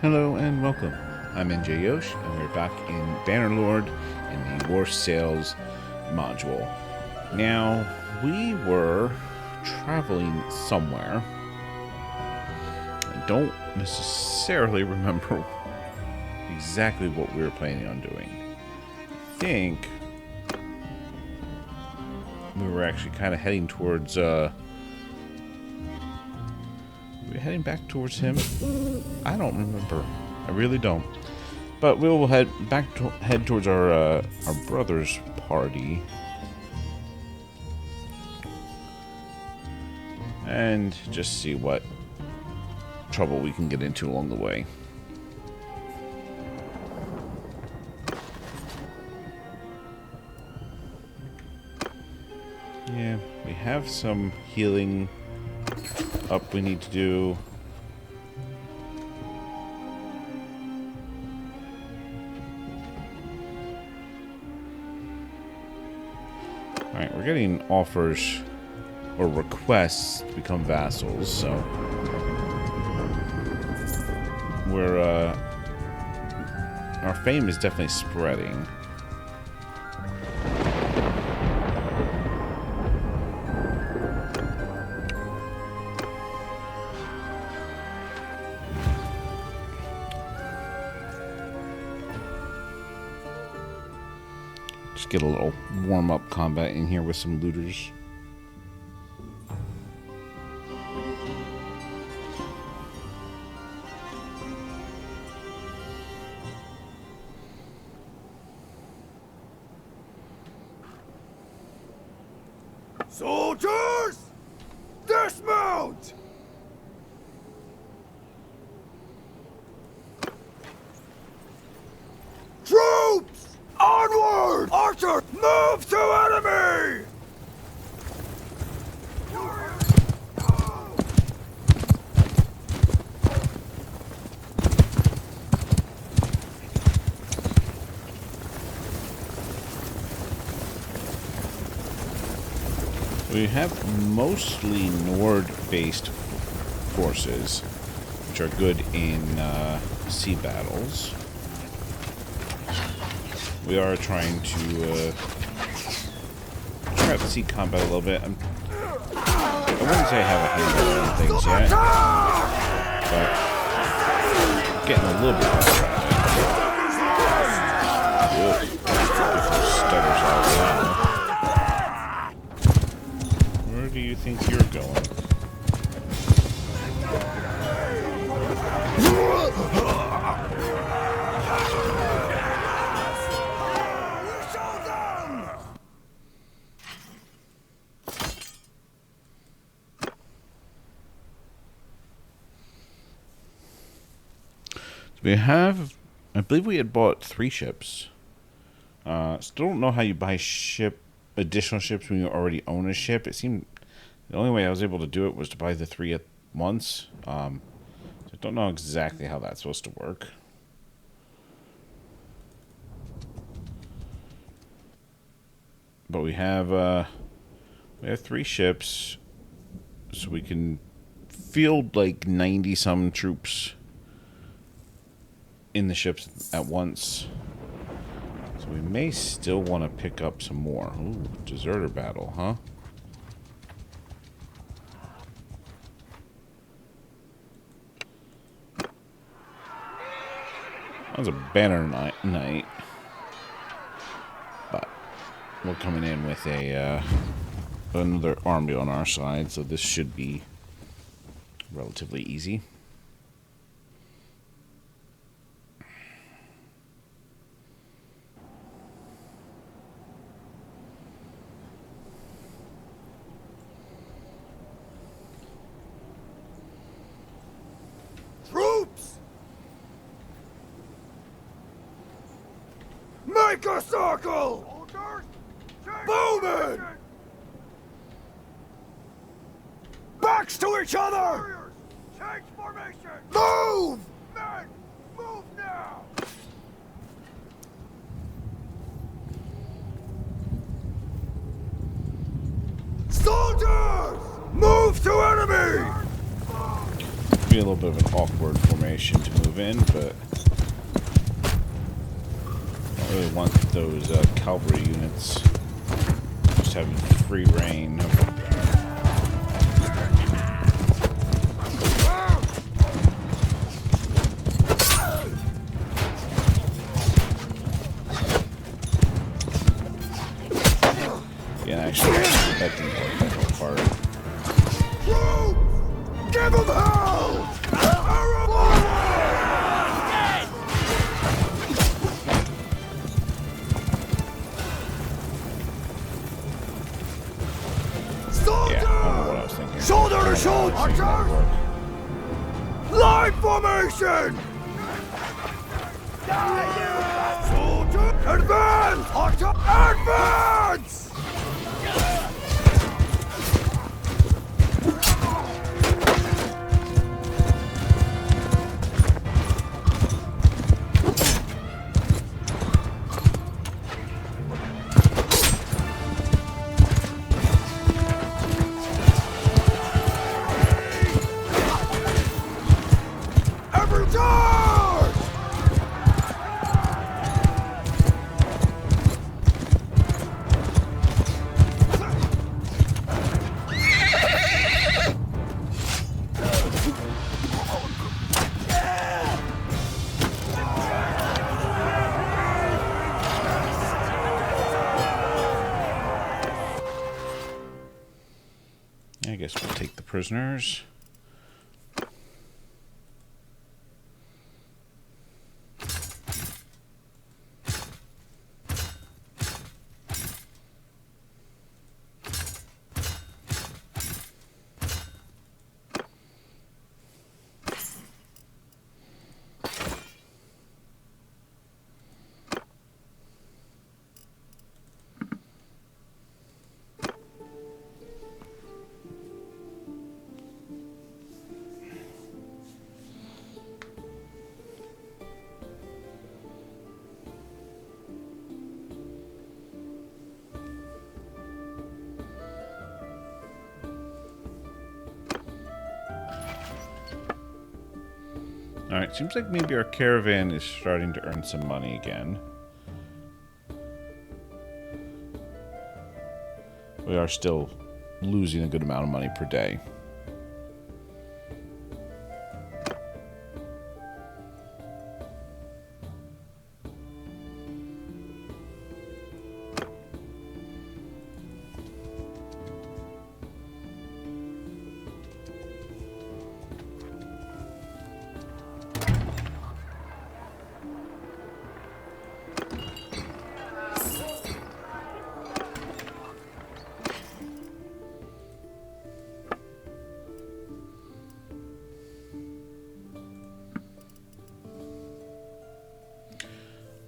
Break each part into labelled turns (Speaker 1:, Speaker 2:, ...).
Speaker 1: Hello and welcome. I'm NJYosh and we're back in Bannerlord in the WarSails module. Now, we were traveling somewhere. I don't necessarily remember exactly what we were planning on doing. I think we were actually kind of heading towards, we're heading back towards him. I don't remember. I really don't. But we will head towards our brother's party. And just see what trouble we can get into along the way. Yeah, we have some healing up we need to do. Alright, we're getting offers or requests to become vassals, so we're our fame is definitely spreading. Just get a little warm-up combat in here with some looters.
Speaker 2: Soldiers, dismount! Troops, onward! Archer, move to enemy!
Speaker 1: We have mostly Nord-based forces, which are good in sea battles. We are trying to try out the sea combat a little bit. I wouldn't say I have a handle on things yet, but getting a little bit better at it. Get some stutters out there. Where do you think you're going? We have, I believe we had bought 3 ships. Still don't know how you buy additional ships when you already own a ship. It seemed the only way I was able to do it was to buy the 3 at once. So I don't know exactly how that's supposed to work. But we have 3 ships, so we can field like 90 some troops in the ships at once. So we may still want to pick up some more. Ooh, deserter battle, huh? That was a banner night. But we're coming in with another army on our side, so this should be relatively easy.
Speaker 2: Make a circle! Boom it! Backs to each other! Change formation! Move! Men, move now! Soldiers! Move to enemy!
Speaker 1: Be a little bit of an awkward formation to move in, but I don't really want those cavalry units just having free reign. Yeah, actually, that didn't work that whole part.
Speaker 2: Give him hell!
Speaker 1: Yeah, I don't know what I was thinking.
Speaker 2: Shoulder to shoulder!
Speaker 1: Archers!
Speaker 2: Line formation! Soldier! Advance! Archer! Advance! Every charge!
Speaker 1: I guess we'll take the prisoners. Alright, seems like maybe our caravan is starting to earn some money again. We are still losing a good amount of money per day.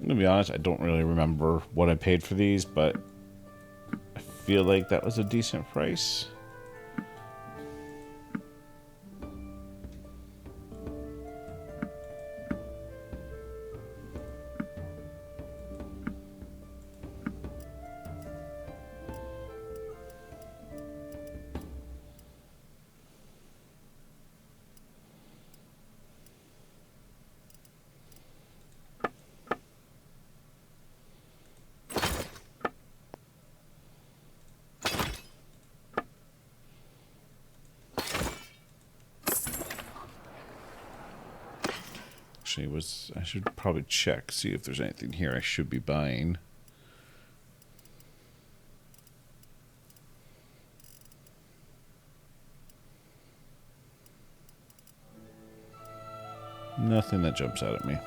Speaker 1: I'm gonna be honest, I don't really remember what I paid for these, but I feel like that was a decent price. I should probably check, see if there's anything here I should be buying. Nothing that jumps out at me.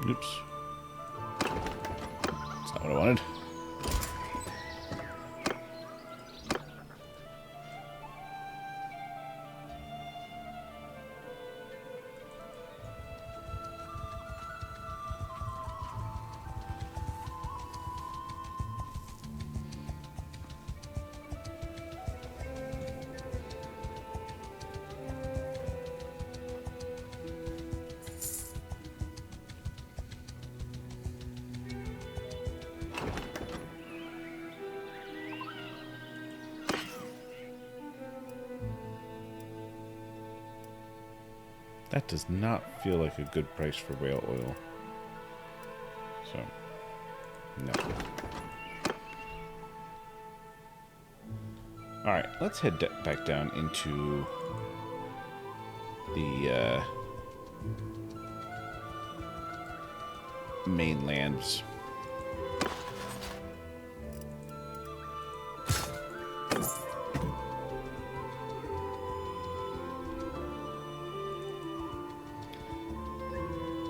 Speaker 1: Oops. That's not what I wanted. That does not feel like a good price for whale oil. So, no. Alright, let's head back down into the mainlands.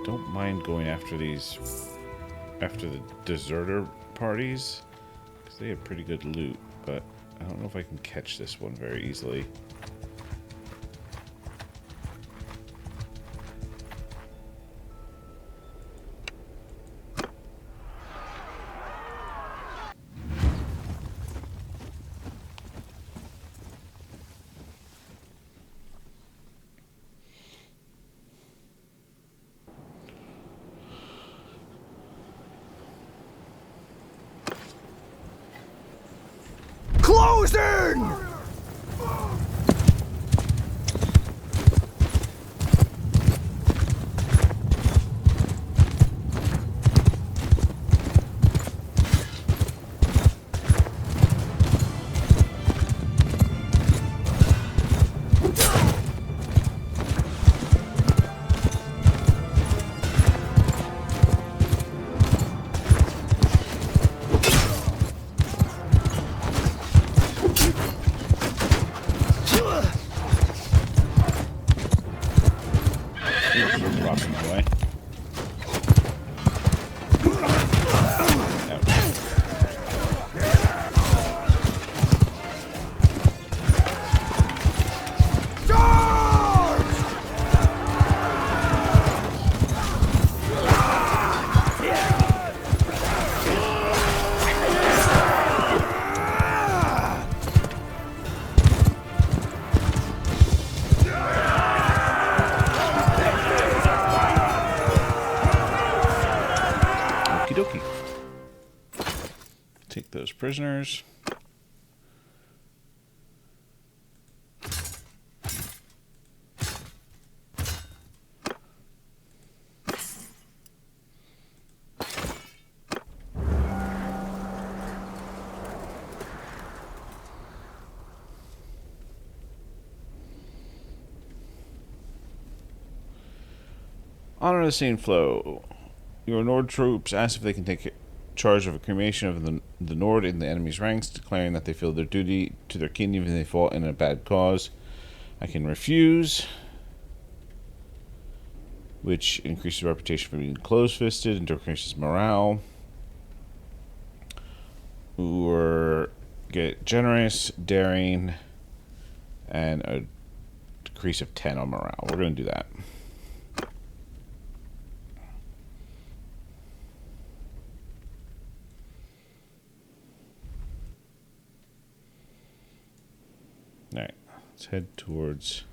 Speaker 1: Don't mind going after these, after the deserter parties, because they have pretty good loot, but I don't know if I can catch this one very easily.
Speaker 2: Closing!
Speaker 1: Blocking my way. Okie dokie. Take those prisoners. Honor the scene flow. Your Nord troops ask if they can take charge of a cremation of the Nord in the enemy's ranks, declaring that they feel their duty to their king even if they fall in a bad cause. I can refuse, which increases reputation for being close-fisted and decreases morale. Or get generous, daring, and a decrease of 10 on morale. We're going to do that. Alright, let's head towards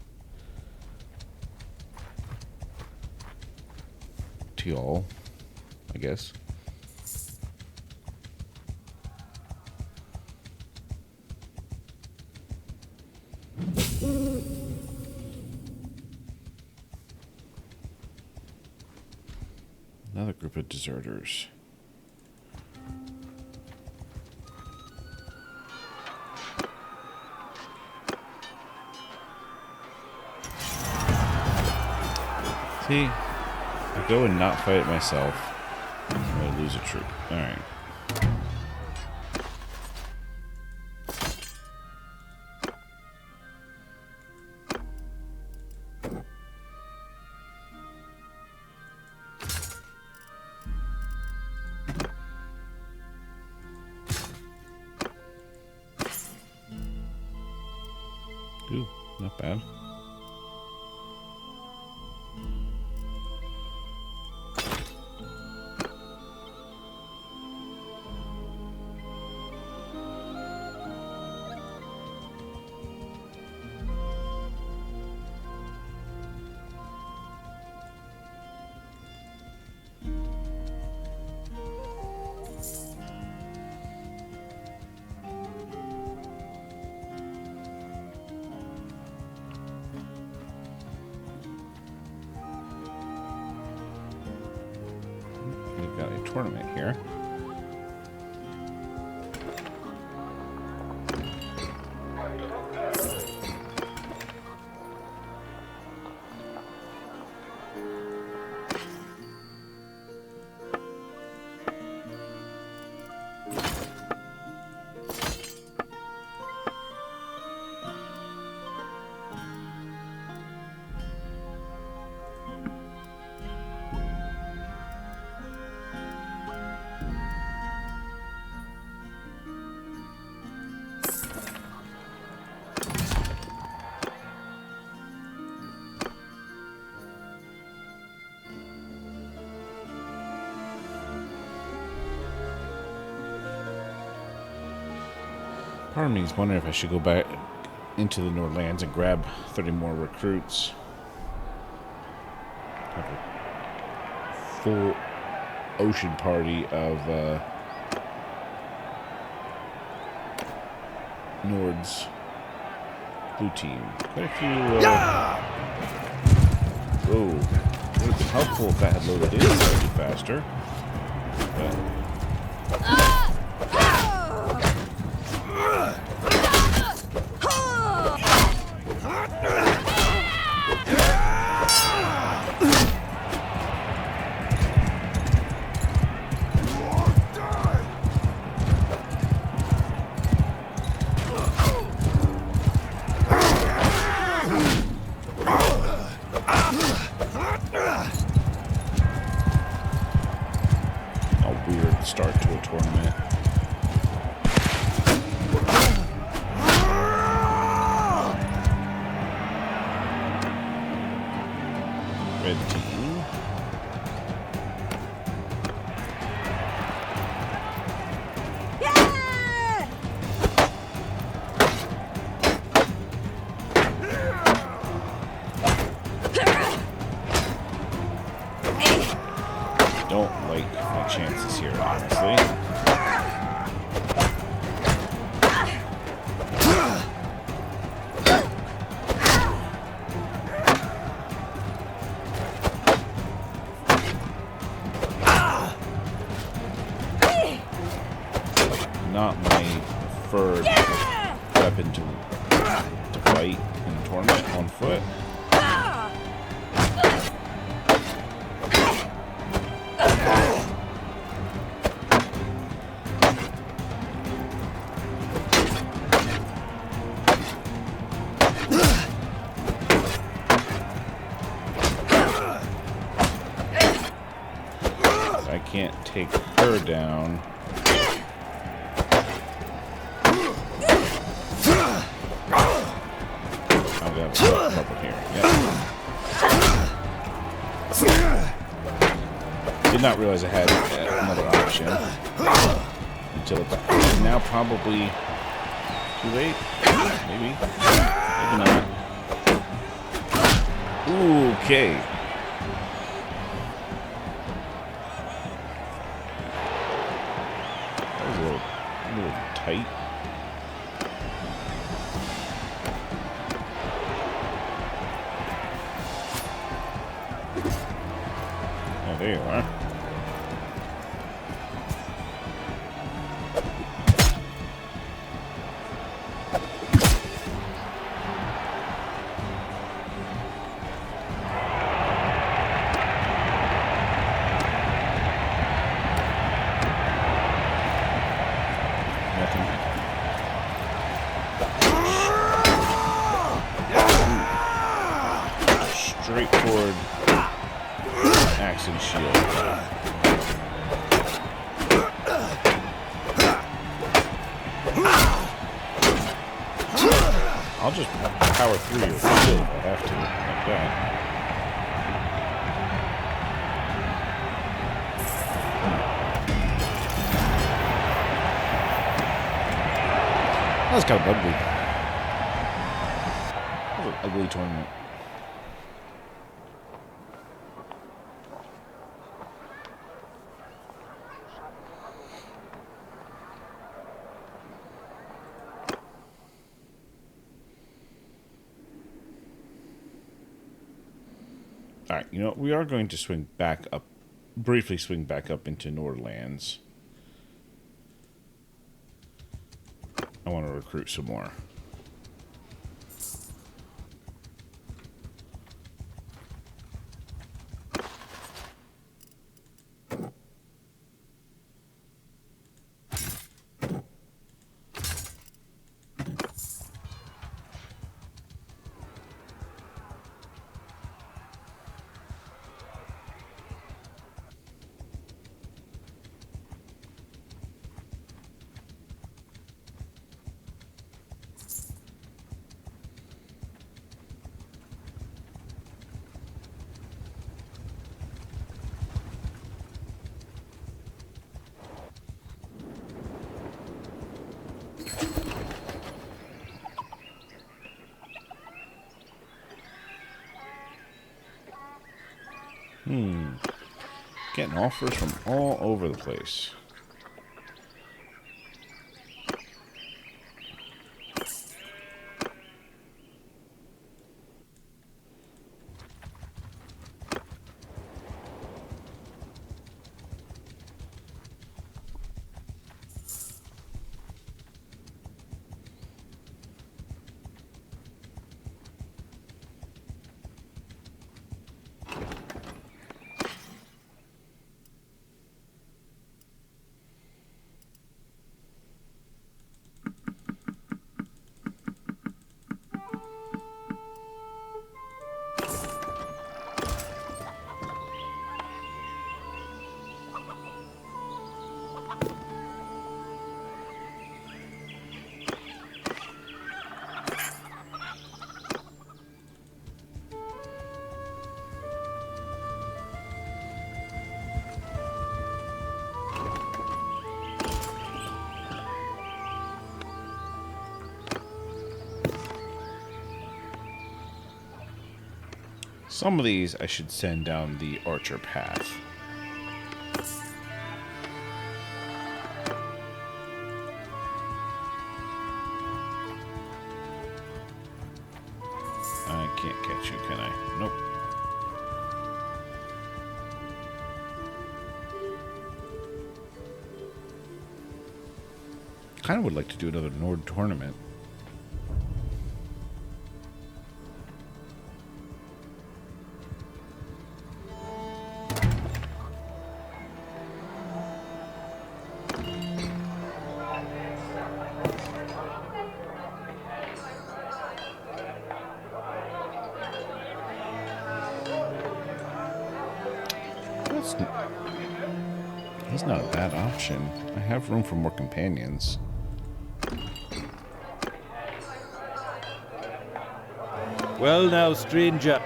Speaker 1: Teal, I guess. Another group of deserters. See, I go and not fight it myself, I'm going to lose a troop. Alright. Ooh, not bad. We've got a tournament here. Part of me is wondering if I should go back into the Northlands and grab 30 more recruits. Have a full ocean party of Nord's blue team. Quite a few. Whoa. Would have been helpful if that had loaded in slightly faster. But start to a tournament. Red team. Don't like my chances here, honestly. Not my preferred weapon to fight in a tournament on foot. I can't take her down. I've got a couple here. Yep. Did not realize I had another option until it's now probably too late. Maybe. Maybe not. Ooh, okay. That was a little tight. Oh, there you are. Straightforward axe and shield. I'll just power 3 or skill if I have to, like that. That was kind of ugly. That was an ugly tournament. Alright, you know, we are going to swing back up, briefly swing back up into Nordlands. I want to recruit some more. Getting offers from all over the place. Some of these I should send down the archer path. I can't catch you, can I? Nope. Kind of would like to do another Nord tournament. That's not a bad option. I have room for more companions.
Speaker 3: Well now, stranger.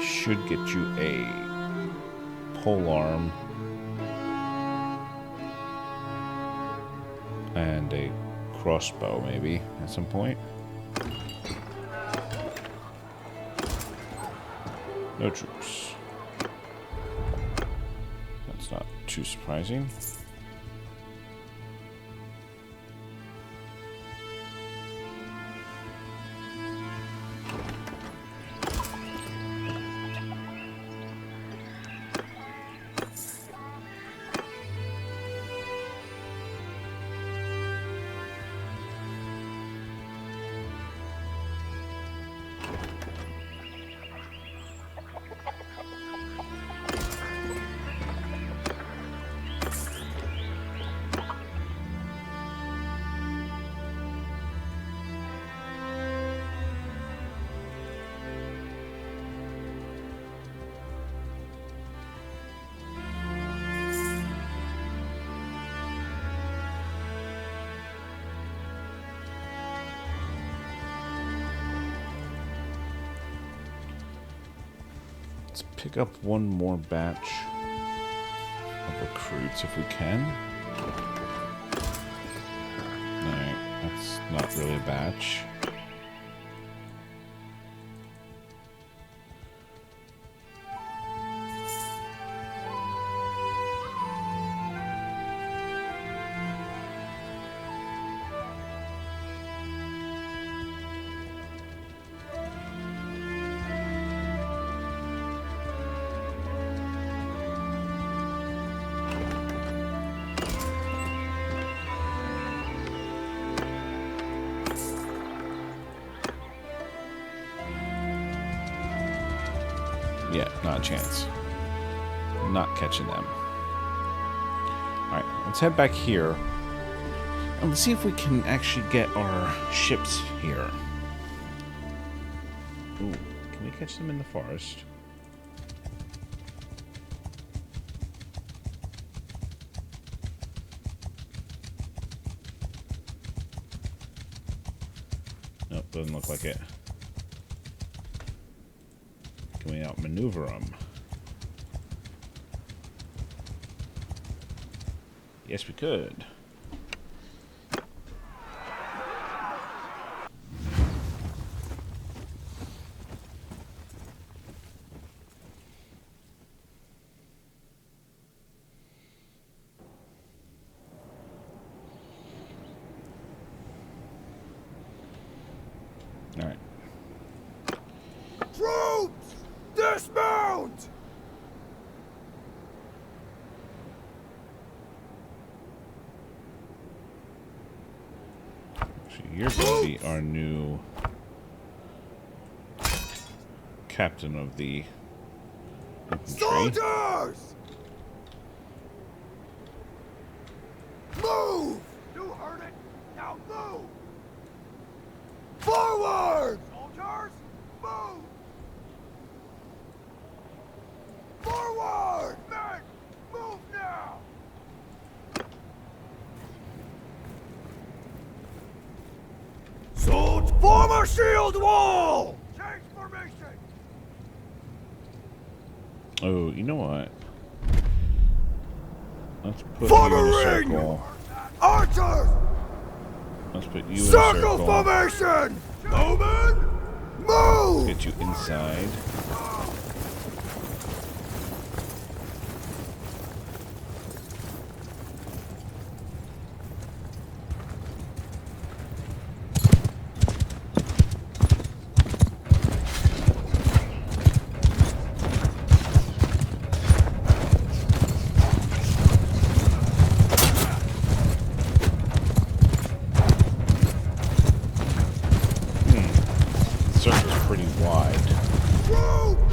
Speaker 1: Should get you a polearm and a crossbow, maybe at some point. No troops. That's not too surprising. Let's pick up one more batch of recruits if we can. Alright, that's not really a batch. Yeah, not a chance. Not catching them. Alright, let's head back here. And let's see if we can actually get our ships here. Ooh, can we catch them in the forest? Nope, doesn't look like it. Can we outmaneuver them? Yes, we could. All right.
Speaker 2: Troops! Dismount!
Speaker 1: Actually, you're going to be our new captain of the infantry.
Speaker 2: Soldiers! Move! You heard it! Now move! Forward! Soldiers, move! Forward! Men, move now! Soldiers, form a shield wall! Change formation!
Speaker 1: Oh, you know what? Let's put
Speaker 2: Form
Speaker 1: you in
Speaker 2: a
Speaker 1: a
Speaker 2: ring!
Speaker 1: circle.
Speaker 2: Archers!
Speaker 1: Let's put you in a
Speaker 2: Circle
Speaker 1: circle.
Speaker 2: formation! Bowman, move!
Speaker 1: Get you inside. Circle's pretty wide.
Speaker 2: Troops!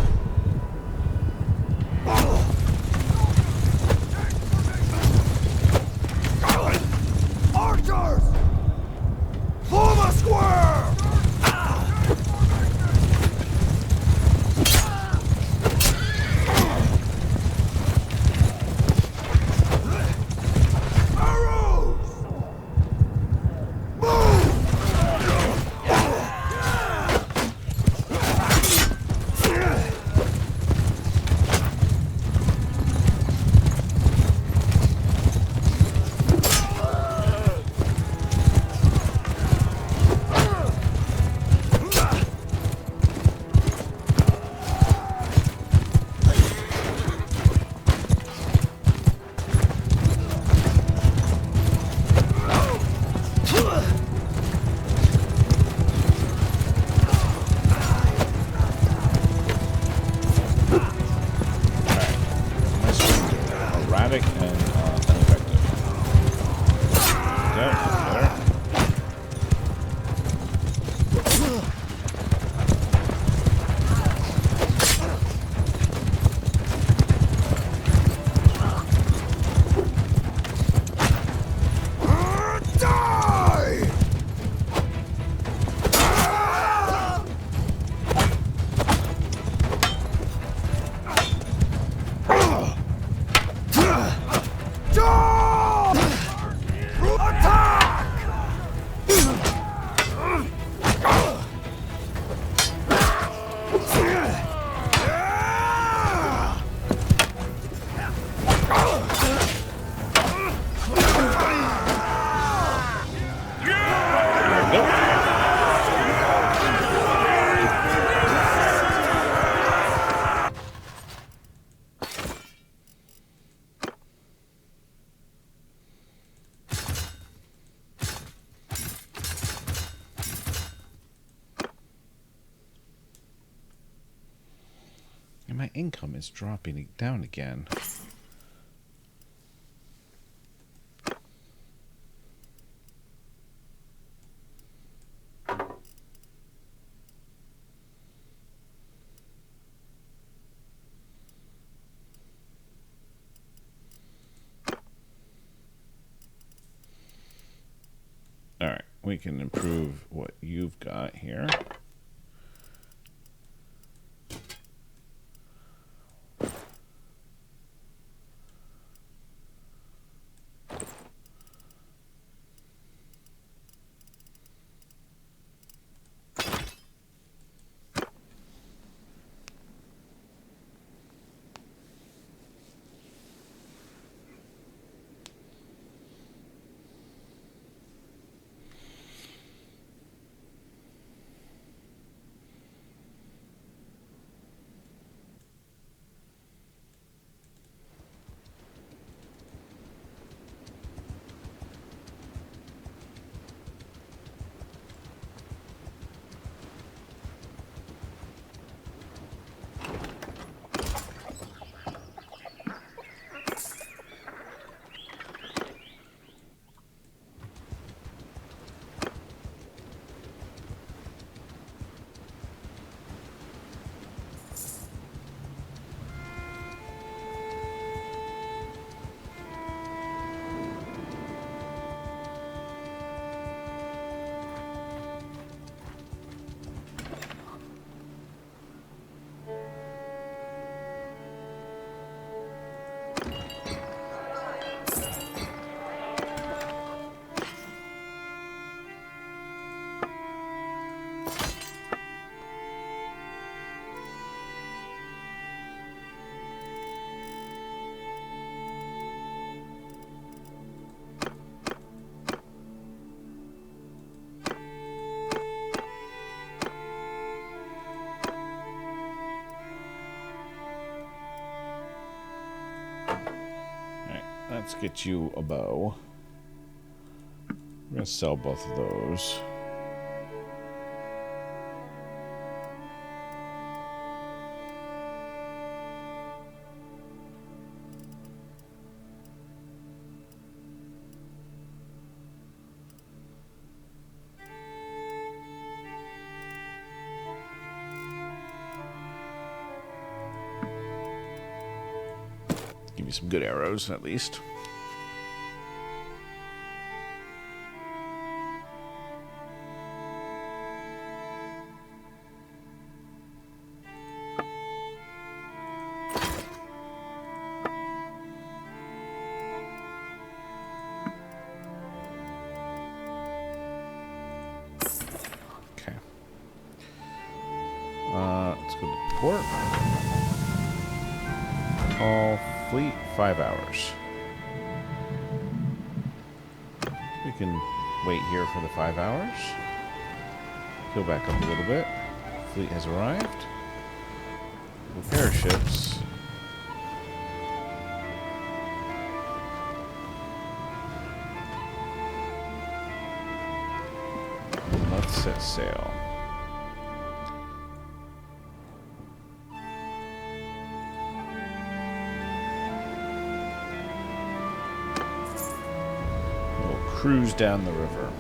Speaker 1: my income is dropping down again. Alright, we can improve what you've got here. Let's get you a bow. We're going to sell both of those. Give you some good arrows, at least. Okay. Let's go to port. All fleet, 5 hours. We can wait here for the 5 hours. Go back up a little bit. Fleet has arrived. Repair ships. Let's set sail. Cruise down the river.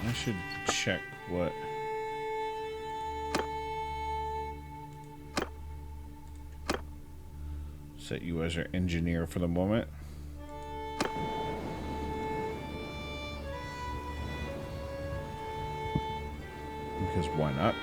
Speaker 1: I should check what... Set you as our engineer for the moment. Because why not?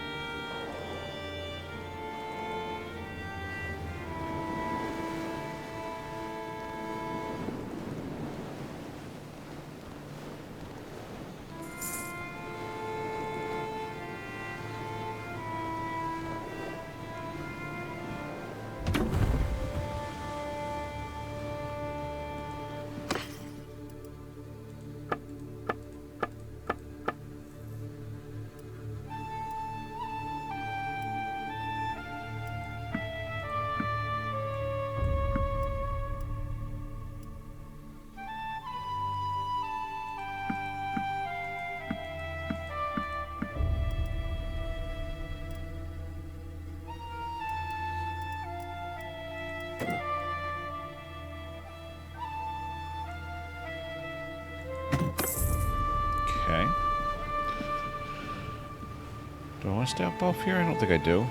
Speaker 1: Do I want to stay up off here? I don't think I do.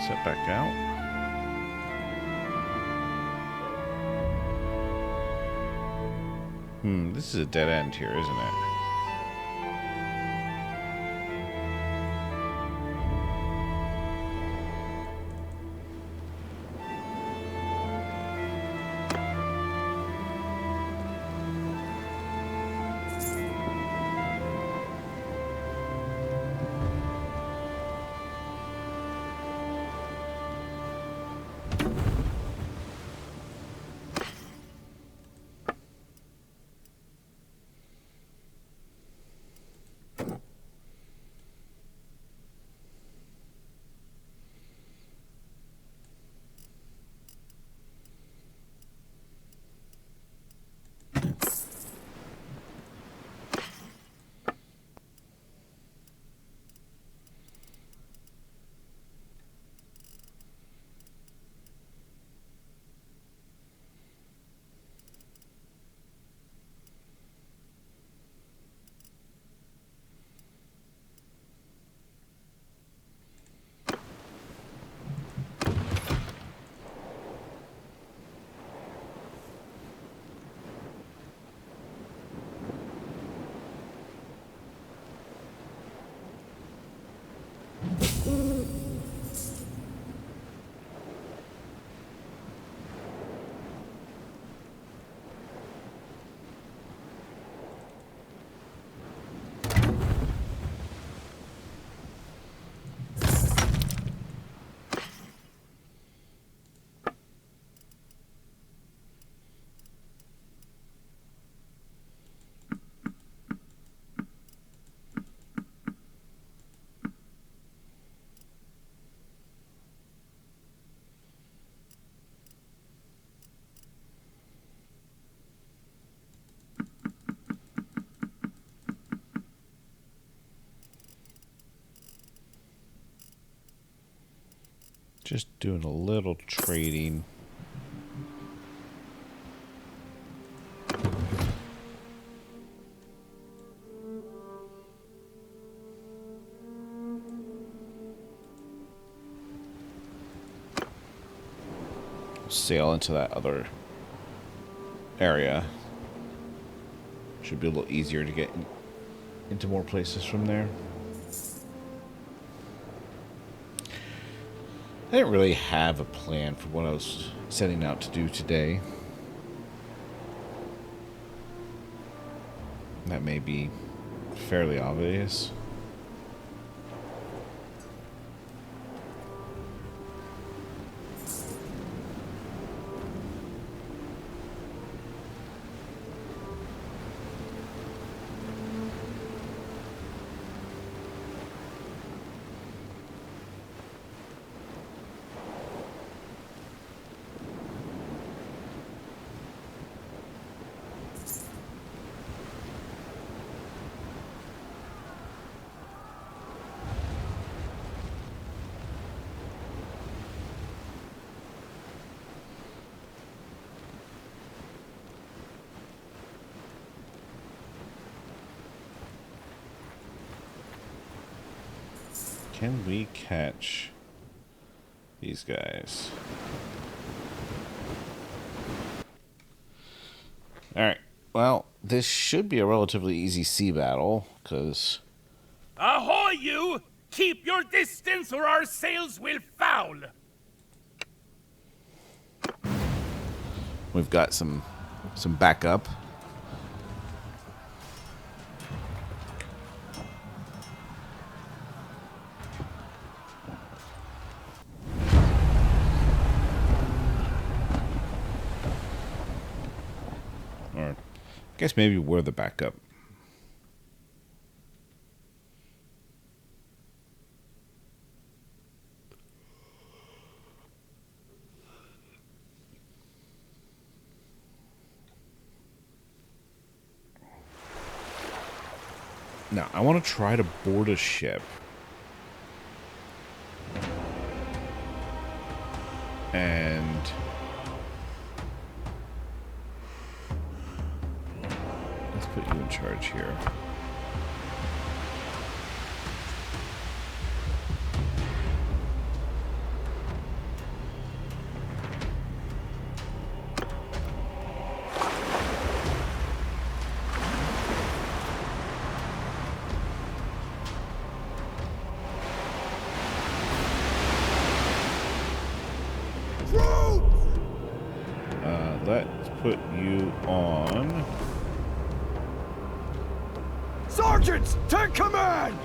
Speaker 1: Set back out. This is a dead end here, isn't it? Just doing a little trading. Sail into that other area. Should be a little easier to get into more places from there. I didn't really have a plan for what I was setting out to do today. That may be fairly obvious. Can we catch these guys? Alright, well, this should be a relatively easy sea battle, because...
Speaker 2: Ahoy, you! Keep your distance or our sails will foul!
Speaker 1: We've got some backup. Or, I guess maybe we're the backup. Now, I want to try to board a ship. And... let's put you in charge here. put you on.
Speaker 4: Sergeants, take command!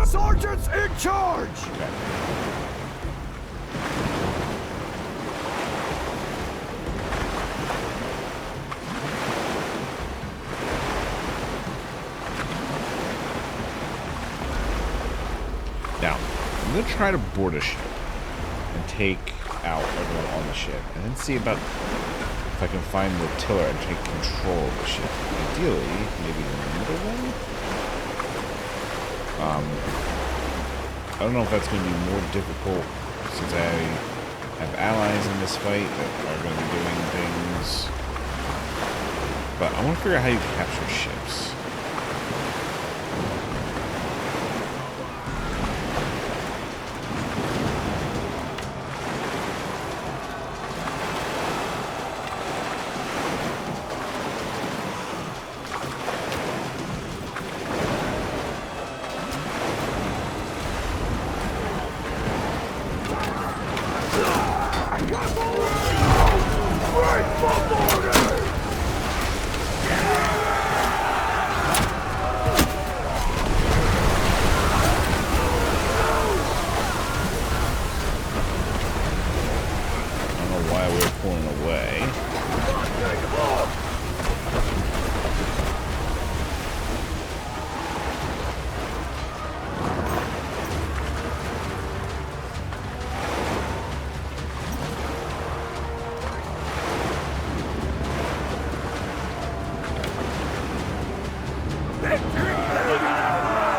Speaker 4: Sergeants in charge!
Speaker 1: Okay. Now, I'm going to try to board a ship and take out everyone on the ship, and then see about if I can find the tiller and take control of the ship. Ideally, maybe the middle one? I don't know if that's going to be more difficult since I have allies in this fight that are going to be doing things. But I want to figure out how you capture ships.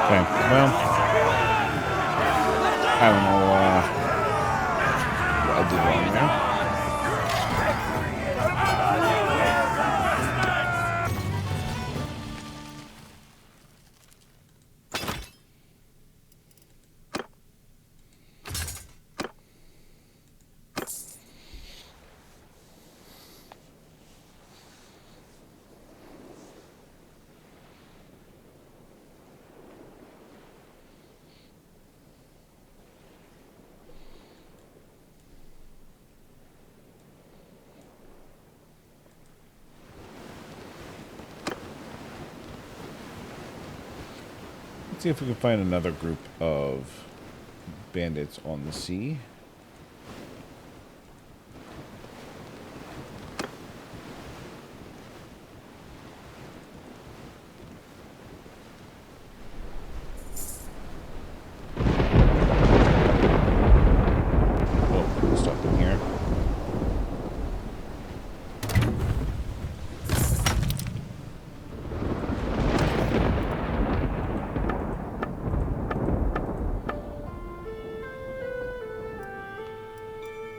Speaker 1: Okay, well, I don't know what I did wrong there. Let's see if we can find another group of bandits on the sea. Oh, stop in here.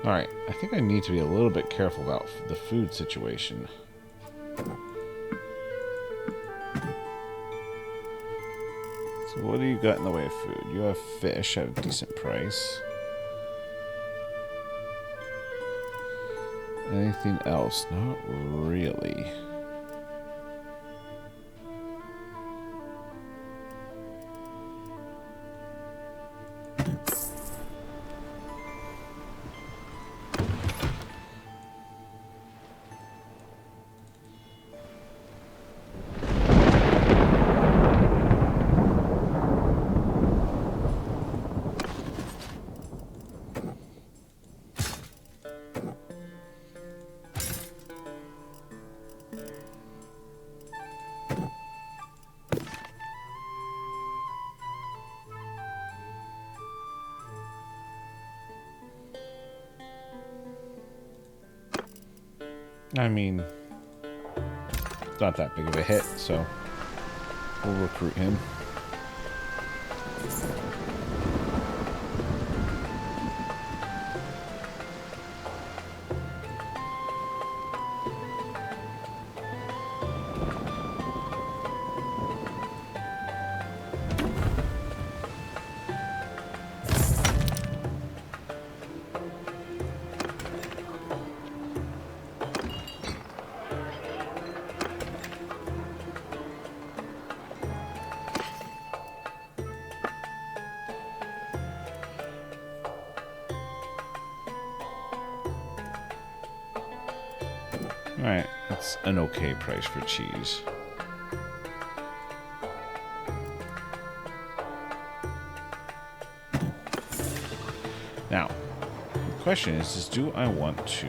Speaker 1: Alright, I think I need to be a little bit careful about the food situation. So what do you got in the way of food? You have fish at a decent price. Anything else? Not really. I mean, it's not that big of a hit, so we'll recruit him. Alright, that's an okay price for cheese. Now, the question is do I want to...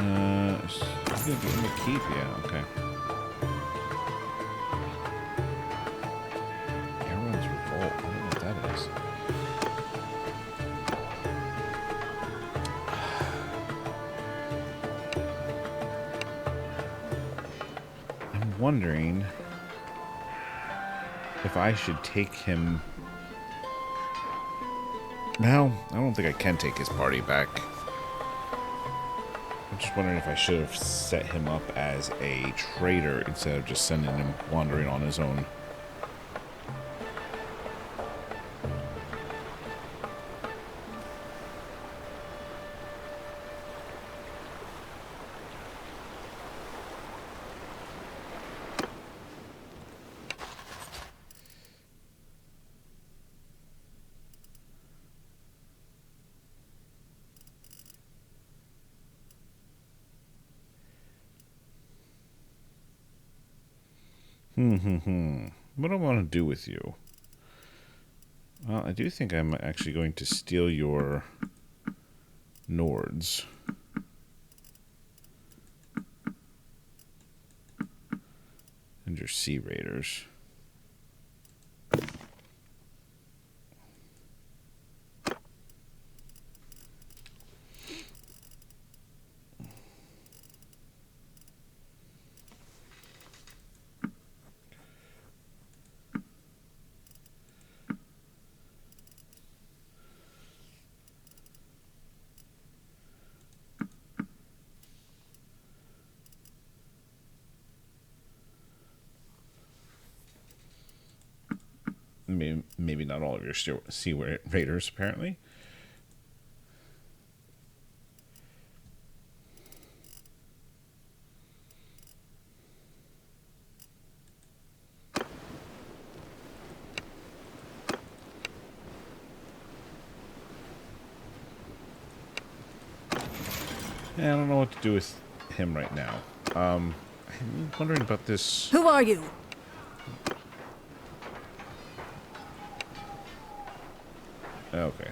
Speaker 1: I'm going to give him a keep? Yeah, okay. Everyone's revolt. I don't know what that is. I'm wondering if I should take him... Well, I don't think I can take his party back. I'm just wondering if I should have set him up as a trader instead of just sending him wandering on his own. What do I want to do with you? Well, I do think I'm actually going to steal your Nords. And your Sea Raiders. Maybe not all of your Sea Raiders, apparently. Yeah, I don't know what to do with him right now. I'm wondering about this...
Speaker 5: Who are you?
Speaker 1: Okay.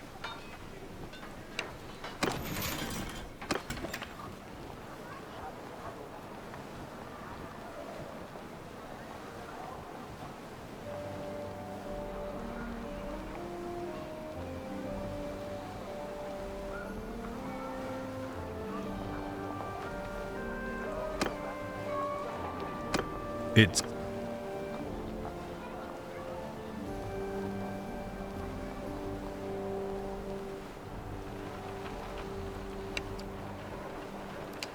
Speaker 3: It's...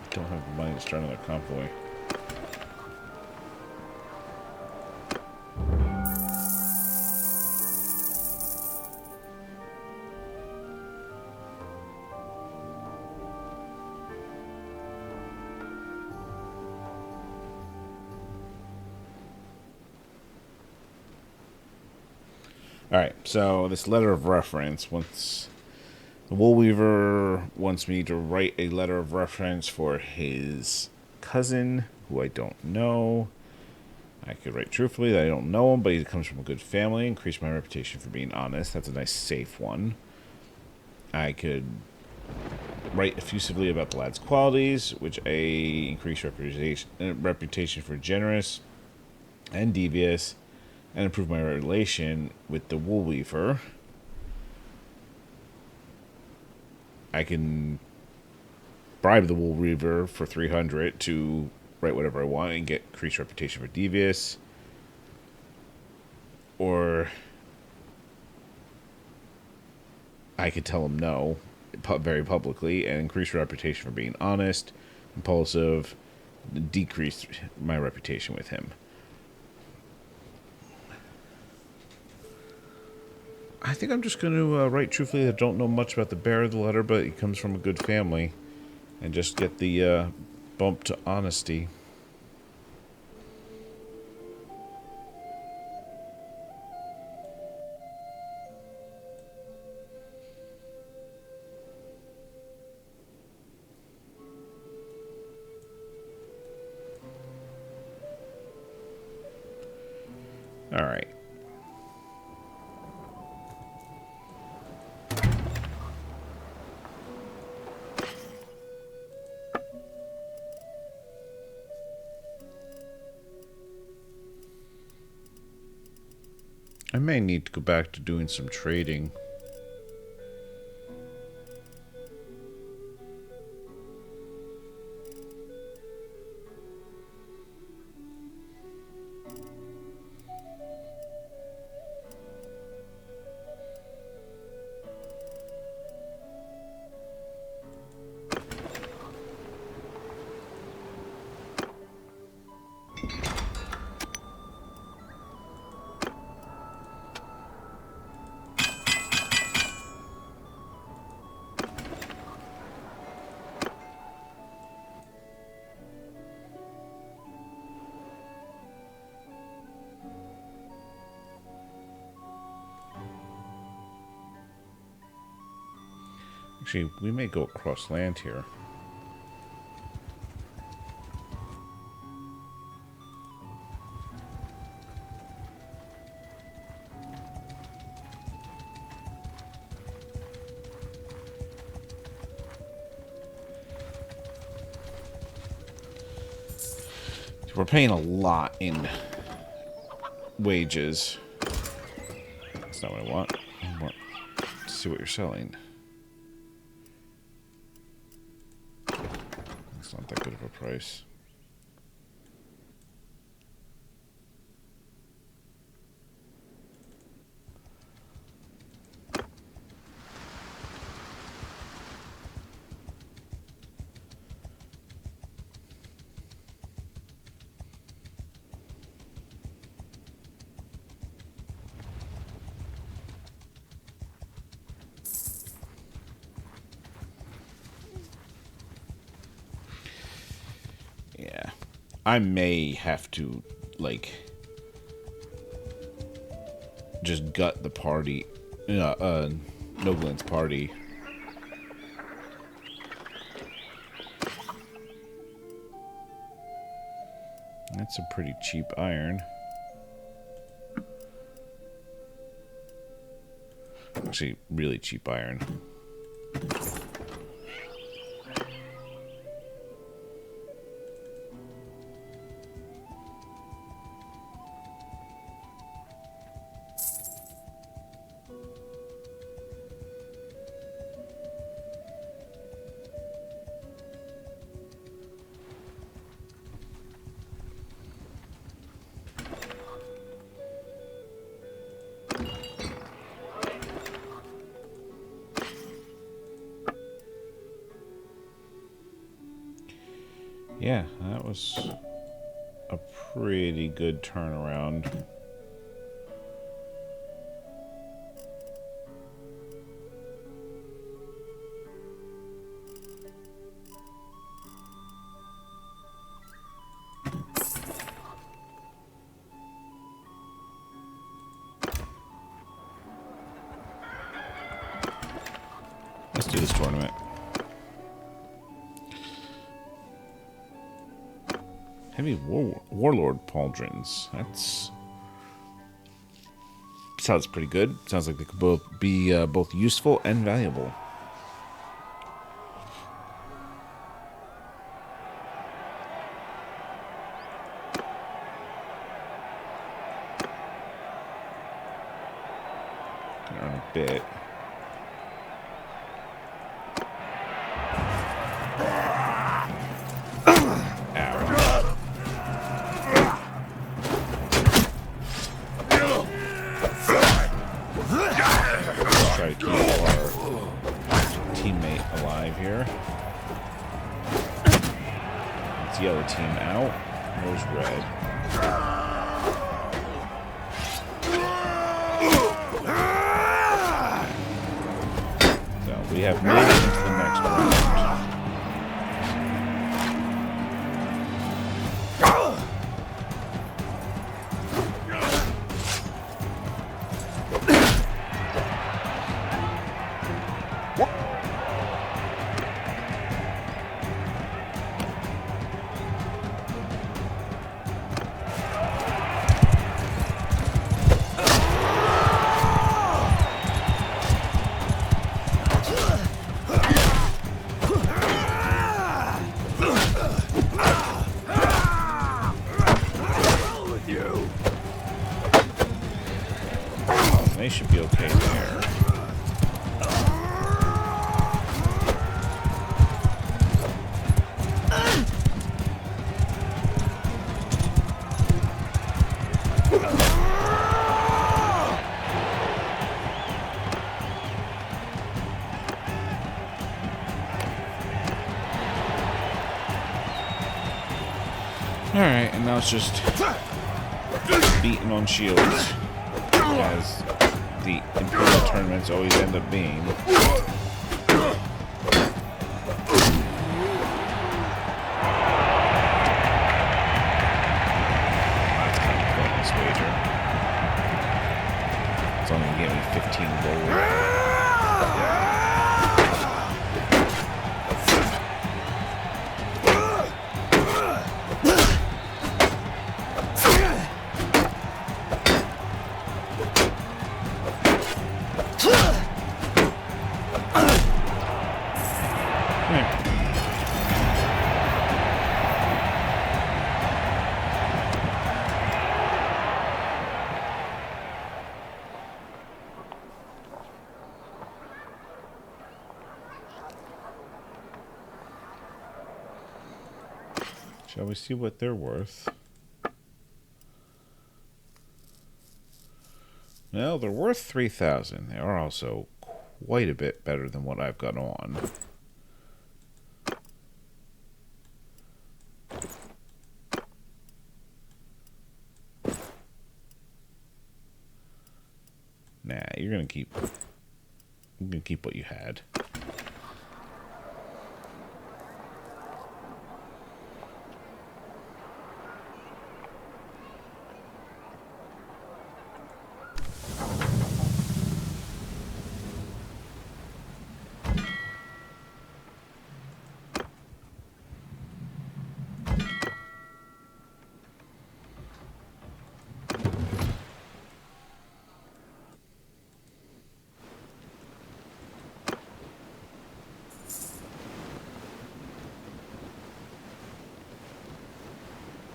Speaker 1: Don't have the money to start another convoy. Alright, so this letter of reference, once the Woolweaver wants me to write a letter of reference for his cousin, who I don't know. I could write truthfully that I don't know him, but he comes from a good family, increase my reputation for being honest. That's a nice, safe one. I could write effusively about the lad's qualities, which increase reputation for generous and devious, and improve my relation with the Woolweaver. I can bribe the Woolweaver for 300 to write whatever I want and get increased reputation for devious. Or I could tell him no very publicly and increase reputation for being honest, impulsive, decrease my reputation with him. I think I'm just going to write truthfully that I don't know much about the bearer of the letter, but he comes from a good family, and just get the bump to honesty. All right. I may need to go back to doing some trading. Actually, we may go across land here. We're paying a lot in wages. That's not what I want. I want to see what you're selling. It's not that good of a price. Yeah, I may have to, like, just gut the party, Noblin's party. That's a pretty cheap iron. Actually, really cheap iron. Yeah, that was a pretty good turnaround. Let's do this tournament. Heavy warlord pauldrons. Sounds pretty good. Sounds like they could both be both useful and valuable. Can earn a bit. Try to keep our teammate alive here. Let's yellow team out. Where's red? So we have made it into the next round. Alright, and now it's just beating on shields, as the Imperial tournaments always end up being. That's kind of pointless wager. It's only going to get me 15 gold. Shall we see what they're worth? Well, they're worth 3,000. They are also quite a bit better than what I've got on. Nah, you're gonna keep what you had.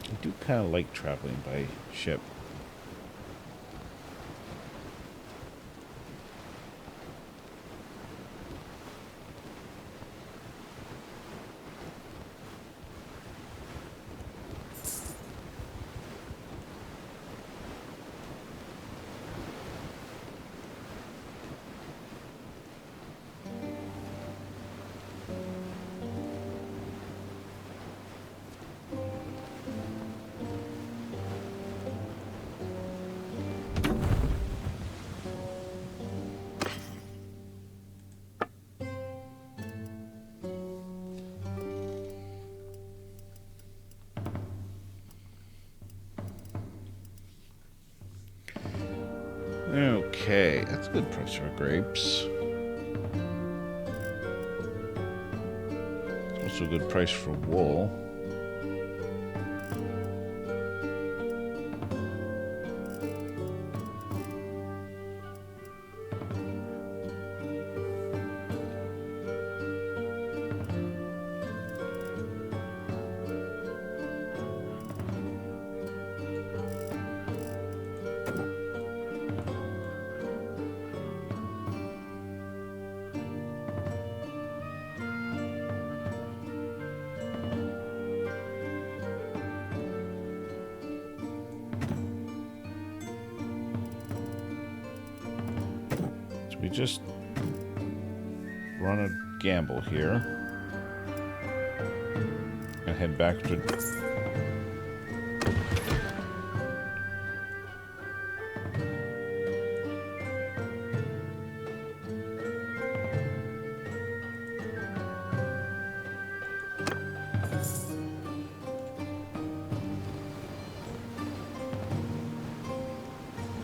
Speaker 1: I do kind of like traveling by ship. Okay, that's a good price for grapes. Also a good price for wool. We just run a gamble here and head back to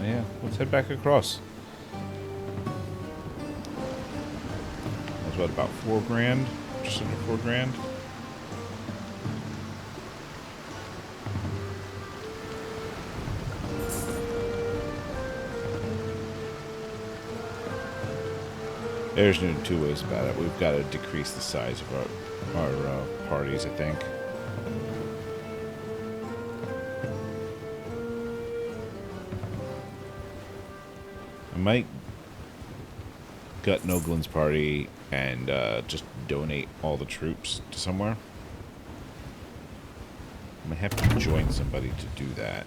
Speaker 1: yeah, let's head back across. What, about 4 grand? Just under 4 grand? There's no two ways about it. We've got to decrease the size of our parties, I think. I might gut Noglin's party and just donate all the troops to somewhere. I might have to join somebody to do that.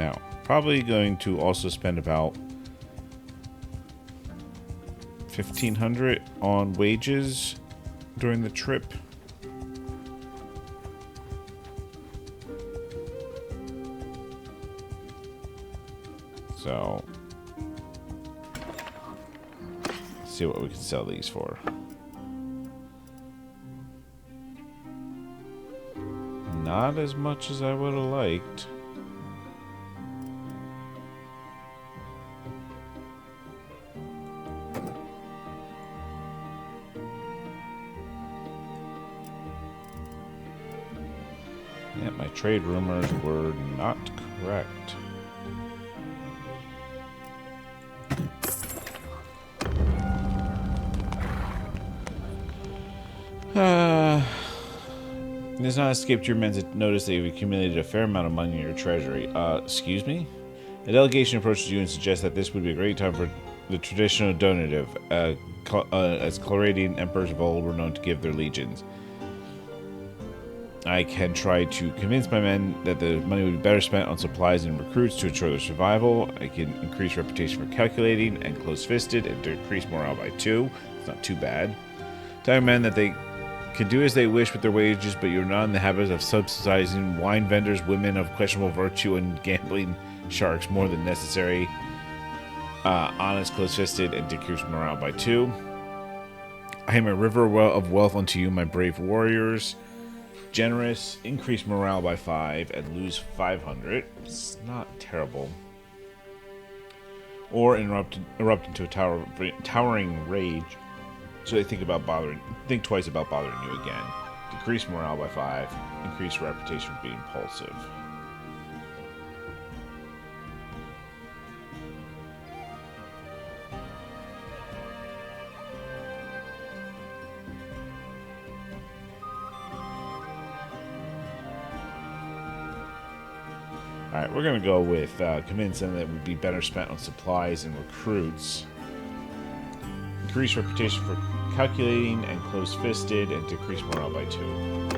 Speaker 1: Now, probably going to also spend about 1,500 on wages during the trip. So, let's see what we can sell these for. Not as much as I would have liked. Yeah, my trade rumors were not correct. It has not escaped your men to notice that you've accumulated a fair amount of money in your treasury. Excuse me? A delegation approaches you and suggests that this would be a great time for the traditional donative, as Chloradian emperors of old were known to give their legions. I can try to convince my men that the money would be better spent on supplies and recruits to ensure their survival. I can increase reputation for calculating and close-fisted and decrease morale by 2. It's not too bad. Tell your men that they can do as they wish with their wages, but you're not in the habit of subsidizing wine vendors, women of questionable virtue, and gambling sharks more than necessary. Honest, close-fisted, and decrease morale by 2. I am a river of wealth unto you, my brave warriors. Generous, increase morale by 5, and lose 500. It's not terrible. Or erupt into a towering rage. So they think twice about bothering you again. Decrease morale by 5. Increase reputation for being impulsive. Alright, we're going to go with convince them that it would be better spent on supplies and recruits. Increase reputation for calculating and close-fisted, and decrease morale by 2.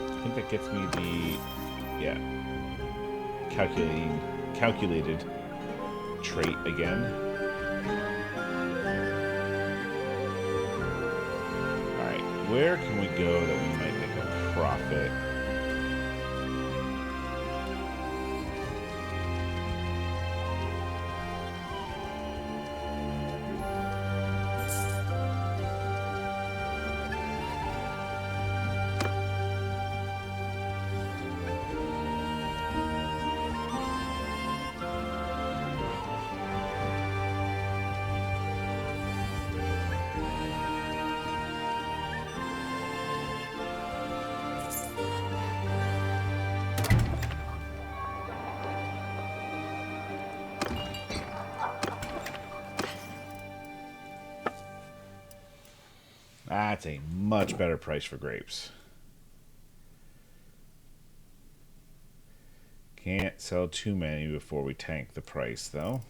Speaker 1: I think that gets me the, calculated trait again. Alright, where can we go that we might make a profit? That's a much better price for grapes. Can't sell too many before we tank the price, though.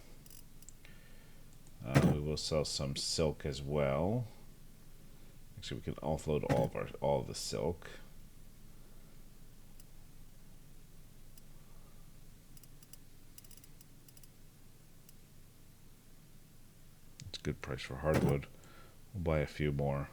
Speaker 1: We will sell some silk as well. Actually, we can offload all of the silk. It's a good price for hardwood. We'll buy a few more.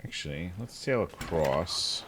Speaker 1: Actually, let's sail across.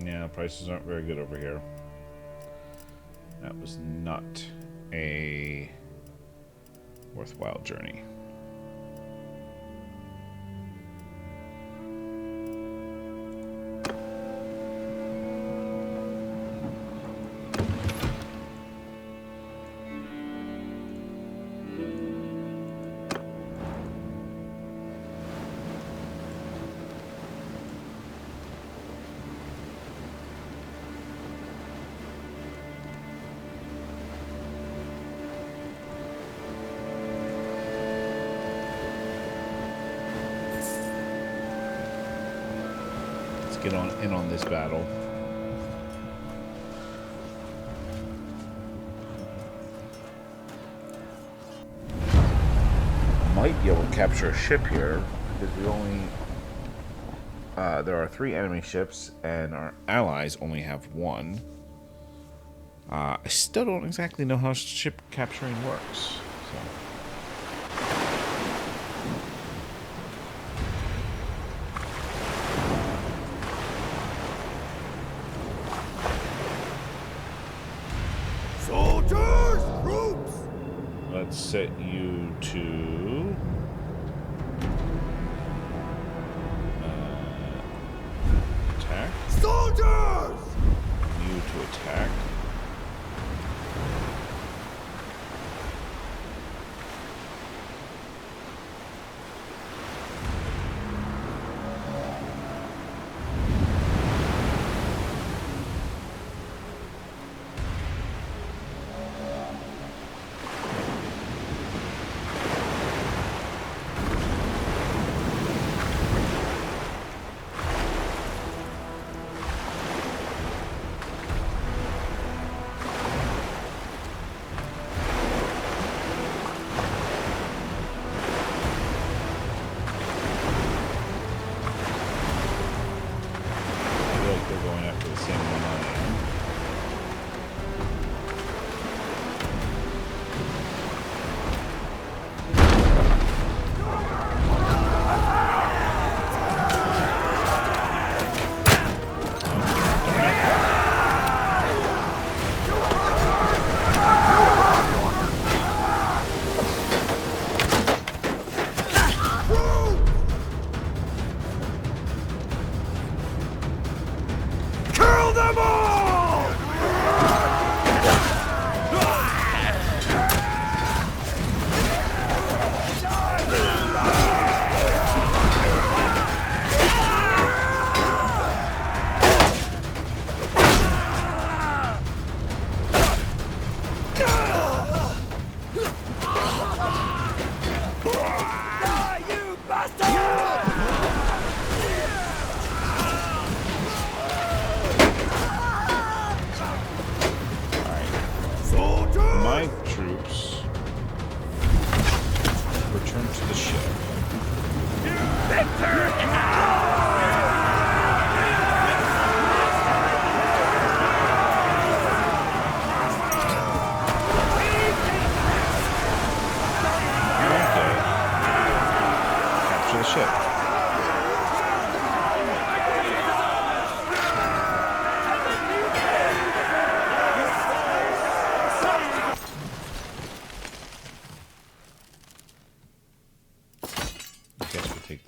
Speaker 1: Yeah, prices aren't very good over here. That was not a worthwhile journey. Get on this battle. Might be able to capture a ship here because we only there are 3 enemy ships and our allies only have 1. I still don't exactly know how ship capturing works. So. Let's set you to attack.
Speaker 4: Soldiers!
Speaker 1: You to attack.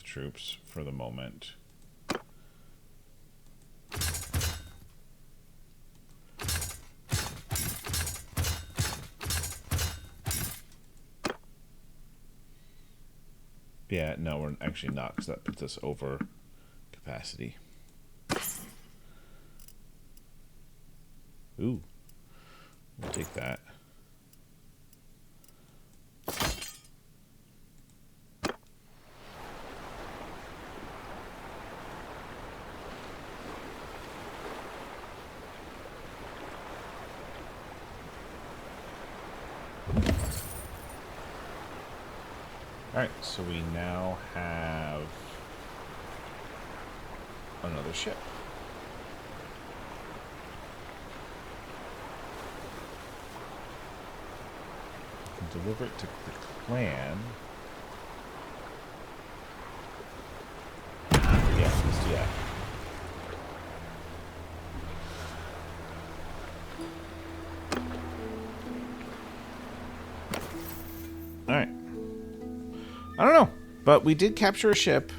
Speaker 1: Troops for the moment. Yeah, no, we're actually not, because that puts us over capacity. Ooh, we'll take that. Alright, so we now have another ship. We can deliver it to the clan. Yeah, let's do that. I don't know. But we did capture a ship.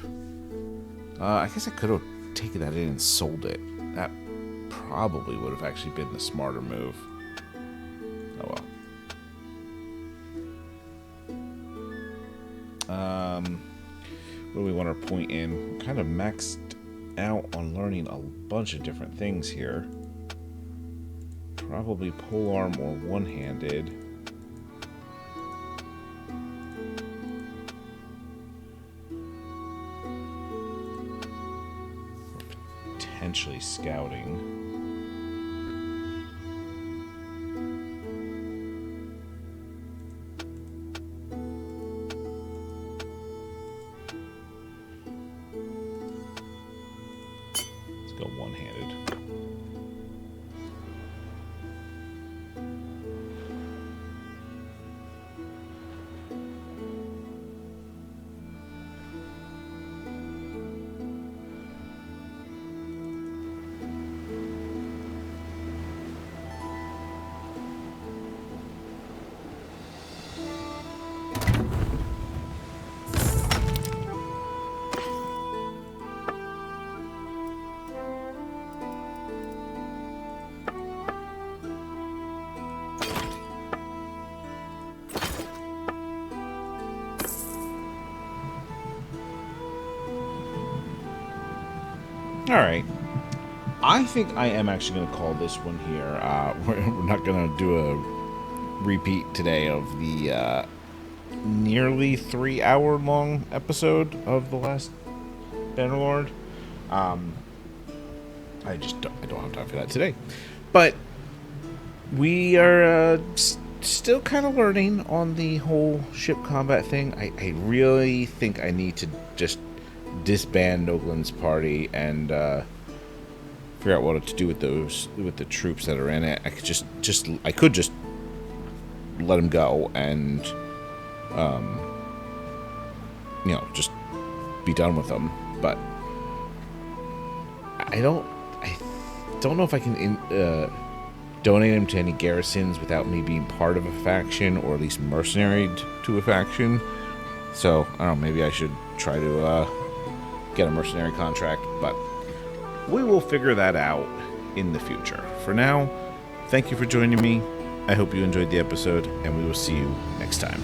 Speaker 1: I guess I could have taken that in and sold it. That probably would have actually been the smarter move. Oh well. What do we want our point in? We're kind of maxed out on learning a bunch of different things here. Probably polearm or one-handed. Potentially scouting. Let's go one-handed. Alright. I think I am actually going to call this one here. We're not going to do a repeat today of the nearly 3-hour long episode of the last Bannerlord. I don't have time for that today. But we are still kind of learning on the whole ship combat thing. I really think I need to just disband Noglin's party and figure out what to do with the troops that are in it. I could just let them go and just be done with them. But I don't know if I can donate them to any garrisons without me being part of a faction, or at least mercenary to a faction. So I don't know. Maybe I should try to get a mercenary contract, but we will figure that out in the future. For now, thank you for joining me. I hope you enjoyed the episode, and we will see you next time.